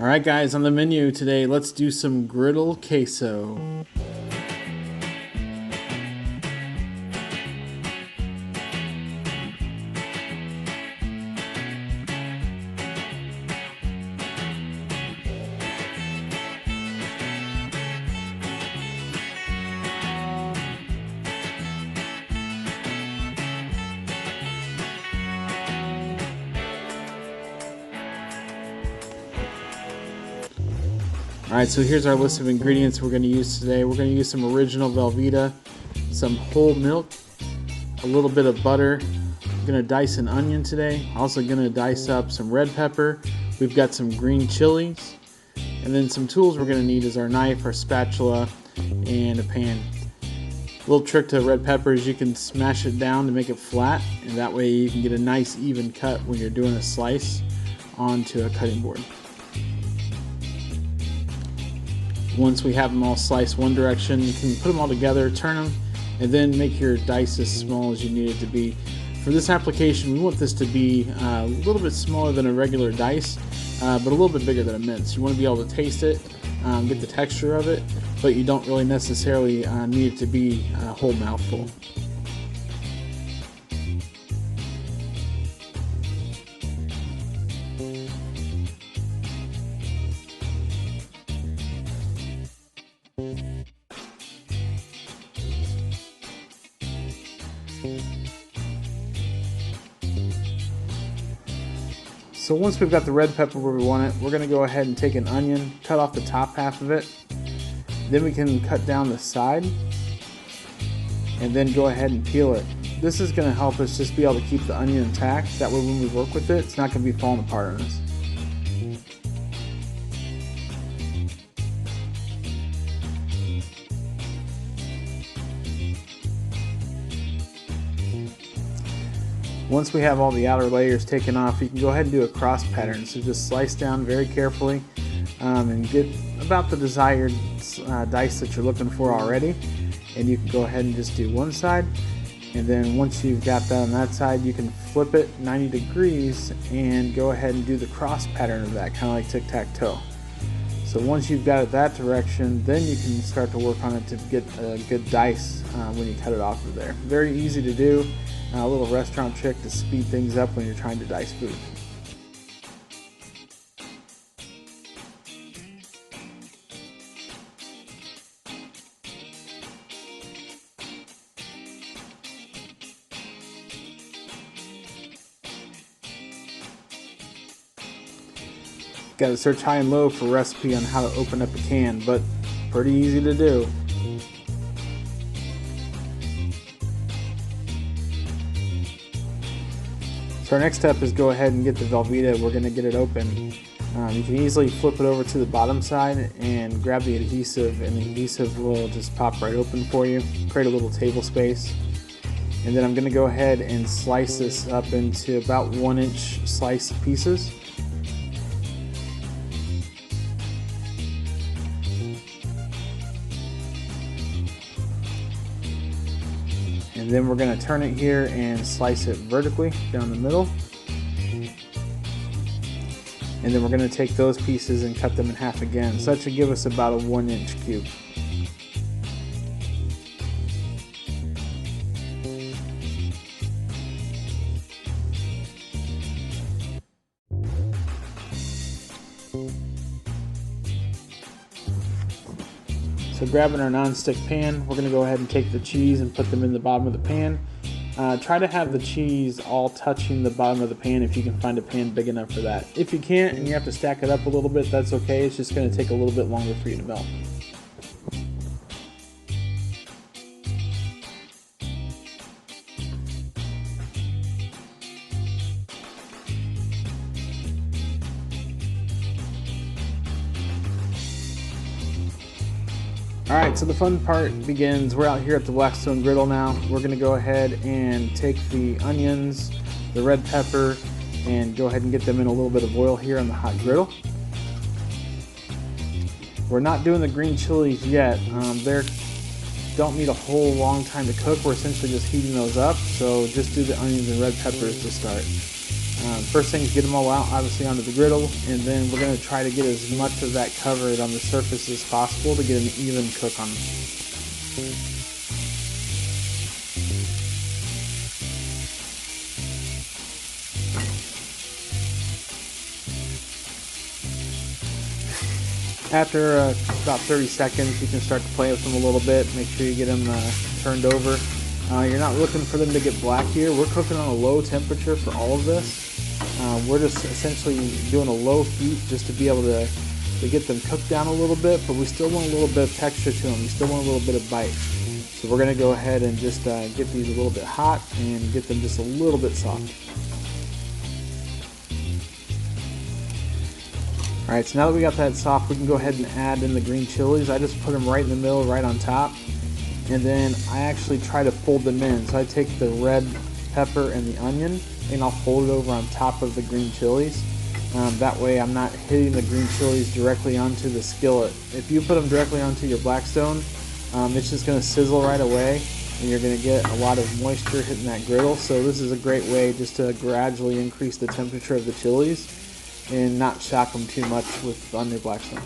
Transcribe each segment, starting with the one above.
Alright guys, on the menu today, let's do some griddle queso. Alright, so here's our list of ingredients we're going to use today. We're going to use some original Velveeta, some whole milk, a little bit of butter. I'm going to dice an onion today. Also going to dice up some red pepper. We've got some green chilies. And then some tools we're going to need is our knife, our spatula, and a pan. A little trick to red pepper is you can smash it down to make it flat, and that way you can get a nice even cut when you're doing a slice onto a cutting board. Once we have them all sliced one direction, you can put them all together, turn them, and then make your dice as small as you need it to be. For this application, we want this to be a little bit smaller than a regular dice, but a little bit bigger than a mince. You want to be able to taste it, get the texture of it, but you don't really necessarily need it to be a whole mouthful. So once we've got the red pepper where we want it, we're going to go ahead and take an onion, cut off the top half of it. Then we can cut down the side and then go ahead and peel it. This is going to help us just be able to keep the onion intact. That way when we work with it, it's not going to be falling apart on us. Once we have all the outer layers taken off, you can go ahead and do a cross pattern. So just slice down very carefully and get about the desired dice that you're looking for already. And you can go ahead and just do one side. And then once you've got that on that side, you can flip it 90 degrees and go ahead and do the cross pattern of that, kind of like tic-tac-toe. So once you've got it that direction, then you can start to work on it to get a good dice when you cut it off of there. Very easy to do. A little restaurant trick to speed things up when you're trying to dice food. Got to search high and low for a recipe on how to open up a can, but pretty easy to do. So our next step is go ahead and get the Velveeta. We're going to get it open. You can easily flip it over to the bottom side and grab the adhesive, and the adhesive will just pop right open for you, create a little table space. And then I'm going to go ahead and slice this up into about 1-inch sliced pieces. And then we're going to turn it here and slice it vertically down the middle. And then we're going to take those pieces and cut them in half again. So that should give us about a 1-inch cube. So grabbing our non-stick pan, we're going to go ahead and take the cheese and put them in the bottom of the pan. Try to have the cheese all touching the bottom of the pan if you can find a pan big enough for that. If you can't and you have to stack it up a little bit, that's okay. It's just going to take a little bit longer for you to melt. Alright, so the fun part begins. We're out here at the Blackstone Griddle now. We're going to go ahead and take the onions, the red pepper, and go ahead and get them in a little bit of oil here on the hot griddle. We're not doing the green chilies yet. They don't need a whole long time to cook. We're essentially just heating those up, so just do the onions and red peppers to start. First thing is get them all out, obviously, onto the griddle, and then we're going to try to get as much of that covered on the surface as possible to get an even cook on them. After about 30 seconds, you can start to play with them a little bit. Make sure you get them turned over. You're not looking for them to get black here. We're cooking on a low temperature for all of this. We're just essentially doing a low heat just to be able to get them cooked down a little bit, but we still want a little bit of texture to them. We still want a little bit of bite. So we're going to go ahead and just get these a little bit hot and get them just a little bit soft. Alright, so now that we got that soft, we can go ahead and add in the green chilies. I just put them right in the middle, right on top. And then I actually try to fold them in. So I take the red pepper and the onion, and I'll fold it over on top of the green chilies. That way I'm not hitting the green chilies directly onto the skillet. If you put them directly onto your Blackstone, it's just going to sizzle right away, and you're going to get a lot of moisture hitting that griddle. So this is a great way just to gradually increase the temperature of the chilies and not shock them too much on your Blackstone.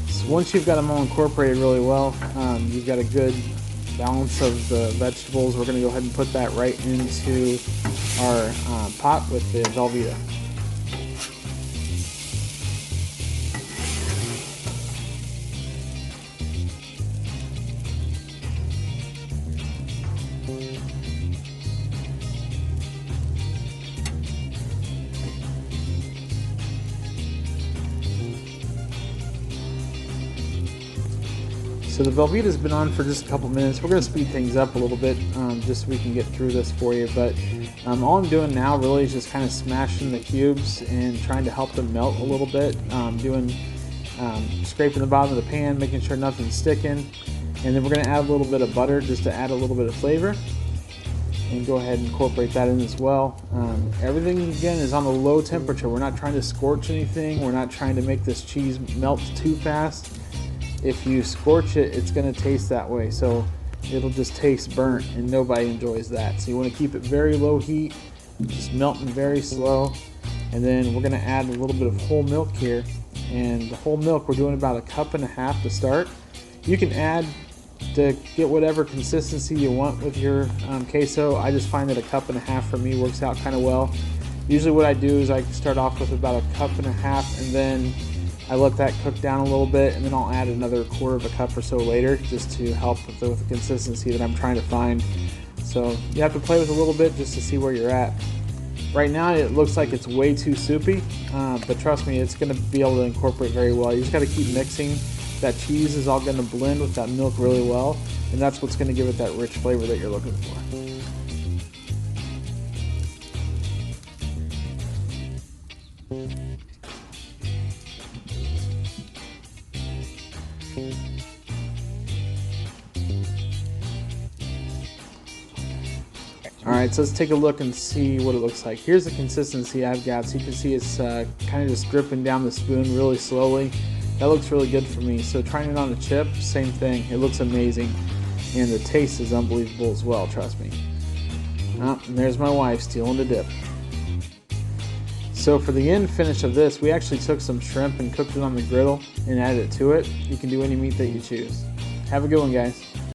So once you've got them all incorporated really well, you've got a good balance of the vegetables. We're going to go ahead and put that right into our pot with the Velveeta. So the Velveeta's been on for just a couple minutes. We're going to speed things up a little bit just so we can get through this for you. But all I'm doing now really is just kind of smashing the cubes and trying to help them melt a little bit. Scraping the bottom of the pan, making sure nothing's sticking. And then we're going to add a little bit of butter just to add a little bit of flavor. And go ahead and incorporate that in as well. Everything, again, is on a low temperature. We're not trying to scorch anything. We're not trying to make this cheese melt too fast. If you scorch it, it's going to taste that way, so it'll just taste burnt, and nobody enjoys that. So you want to keep it very low heat, just melting very slow. And then we're going to add a little bit of whole milk here, and the whole milk we're doing about 1.5 cups to start. You can add to get whatever consistency you want with your queso. I just find that 1.5 cups for me works out kind of well. Usually what I do is I start off with about 1.5 cups, and then I let that cook down a little bit, and then I'll add another 1/4 cup or so later just to help with the consistency that I'm trying to find. So you have to play with a little bit just to see where you're at. Right now it looks like it's way too soupy, but trust me, it's going to be able to incorporate very well. You just got to keep mixing. That cheese is all going to blend with that milk really well, and that's what's going to give it that rich flavor that you're looking for. Alright, so let's take a look and see what it looks like. Here's the consistency I've got. So you can see it's kind of just dripping down the spoon really slowly. That looks really good for me. So trying it on a chip, same thing. It looks amazing. And the taste is unbelievable as well, trust me. And there's my wife stealing the dip. So for the end finish of this, we actually took some shrimp and cooked it on the griddle and added it to it. You can do any meat that you choose. Have a good one, guys.